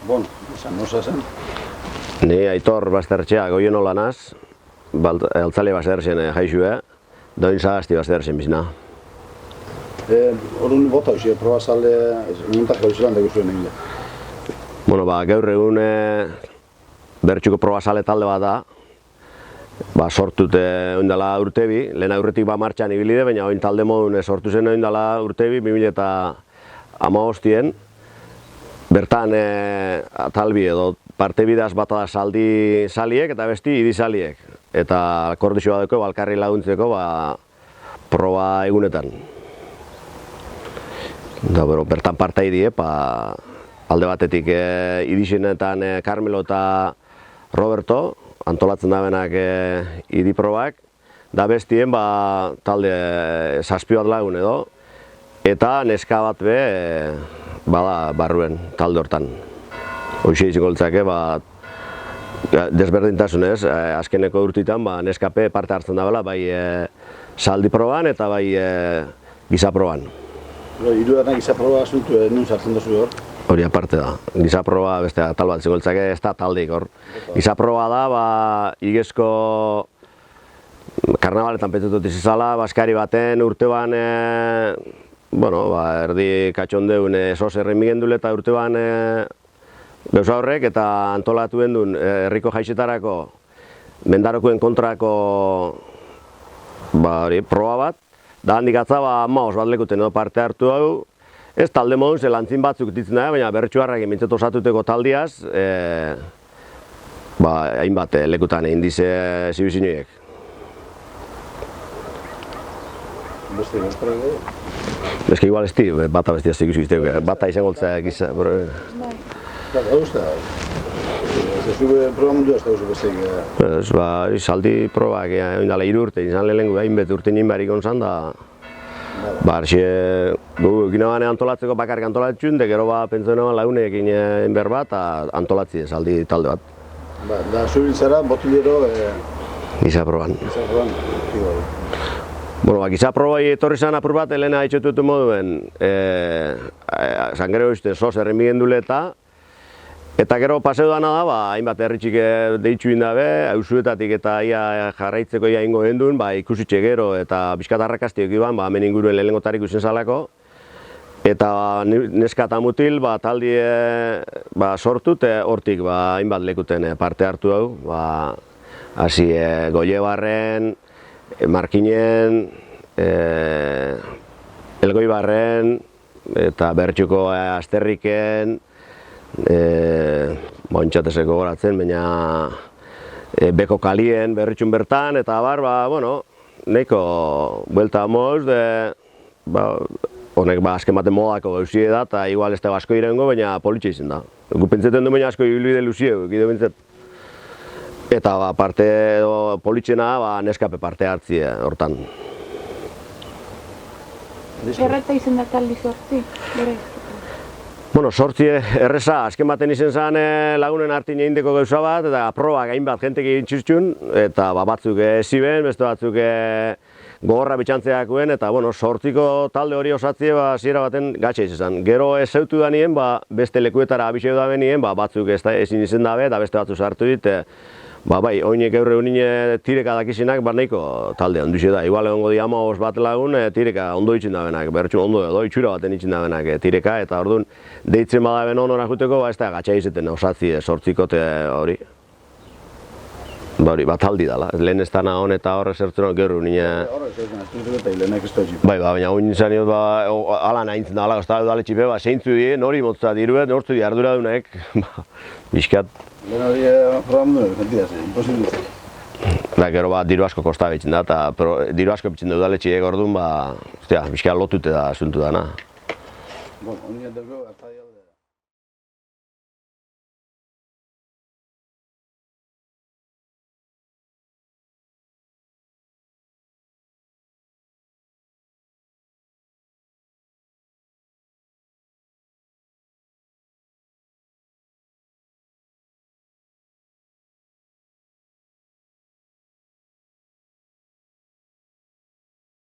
Bon, nosa zen? Ni Aitor Bastertxea goien olanaz, altzale Bastertzen jaixue, doin zagazti Bastertzen bizna. Horun bota hoxe, probazale, muntak hauzelan dugu zuen egin. Bueno, gaur egun bertxuko probazale talde bat da, sortute oindala urtebi, lehen aurretik martxan ibilide, baina oin talde modun sortu zen oindala urtebi, 2015. Bertan talbi edo parte bidaz bata da saldi saliek eta besti idi saliek. Eta akordizioa duko, balkarri laguntzeko, proba egunetan. Bertan partai die, alde batetik idixenetan Carmelo eta Roberto, antolatzen da benak idi probak, da bestien talde zazpi bat lagun edo, eta neska bat be bada barruen talde hortan. Hoxe izango litzake, desberdintasunez, azkeneko urtitan neskape parte hartzen da bai saldi proban eta bai giza proban. Hirugarren giza proba zuntu, nun sartzen duzu hor? Hori aparte da. Giza proba beste tal bat izango litzake, ez da taldeik hor. Giza proba da, igezko karnabaletan petutut izizala, baskari baten urteban erdi katxondeun sos erremigendule eta urteban gauza horrek eta antolatu gendun herriko jaixetarako mendarokoen kontrako proba bat. Da handik atza maoz bat lekuten edo parte hartu hau. Ez talde modun ze lantzin batzuk ditzen da, baina bertsuarrak mintzeto osatuteko taldiaz hainbat lekutan egin dize zibizinoiek. Beste gaztarago? Eske igual esti, bata bestia zik izuziteko, bata izango gotzea giza. Hau usta, zube proba mundu ez da guzu besteik? Saldi probak, oindala 3 urte, izan lehenko hainbet urte nien beharrik onzan da. Ginabanean antolatzeko bakarrik antolatzen, de gero pentsen lagunekin inber bat, antolatzi saldi talde bat. Da zubiltzara, botilero... Giza proban. Giza proban, giza probai etorri zan apur bat, helena haitxotutu moduen, sangre hoizten sos erremigendule eta gero paseu dana da, hainbat herritxik deitxu indabe, hausuetatik eta ia jarraitzeko ia ingo gendun, ikusitxe gero eta bizkat arrakastiok iban, hemen inguruen lehengotarik usen zalako. Eta neska eta mutil taldi sortut, hortik hainbat lekuten parte hartu hau, hasi Goiebarren, Markinen, Elgoibarren, eta Bertxuko Asterriken, intxateseko goratzen, baina Beko Kalien, Berritxun bertan, eta nahiko buelta moz, honek azken baten modako gauzie da, eta igual ez da asko irengo, baina politxe izan da. Gu pentseten du baina asko ibilbide luziego, gide bintzet. Eta parte politxena neskape parte hartzia hortan. Erreta izan da taldi sortzi? Sortzi erreza, azken baten izen zen lagunen hartin egindeko gauza bat, eta proba hainbat jentek egin txurtxun, eta batzuk ziben, beste batzuk gogorra bitxantzeakuen, eta sortziko talde hori osatzie ziera baten gatxe izan. Gero ez zeutu da nien, beste lekuetara abixeu da benien, batzuk ezin izen dabe, eta beste batzuk sartu dit, oinek eurre unine tireka dakizinak, nahiko talde handuxe da. Igual egongo di 15 bat lagun, tireka ondo itxin da benak, bertxu ondo edo itxura baten itxin da benak tireka, eta orduan deitzen badaben onora juteko, ez da gatxa izeten osatzi sortzikote hori. Taldi dala, lehen ez dana hon eta horre zertzen hon gerru nire... Horre zertzen, ez dut eta hilenek ez da etxip. Baina oin izan jod, ala nahintzen da, ala gozta dut aletxipe, zeintzu di, nori motza diruet, nortzu di ardura dunek, bizkat. Lehen hori proba mentira zen, imposibilitzen. Gero diru asko kosta behitzen da, eta diru asko behitzen dut aletxiek orduan, bizkat lotute da asuntu dana. Honi dugu,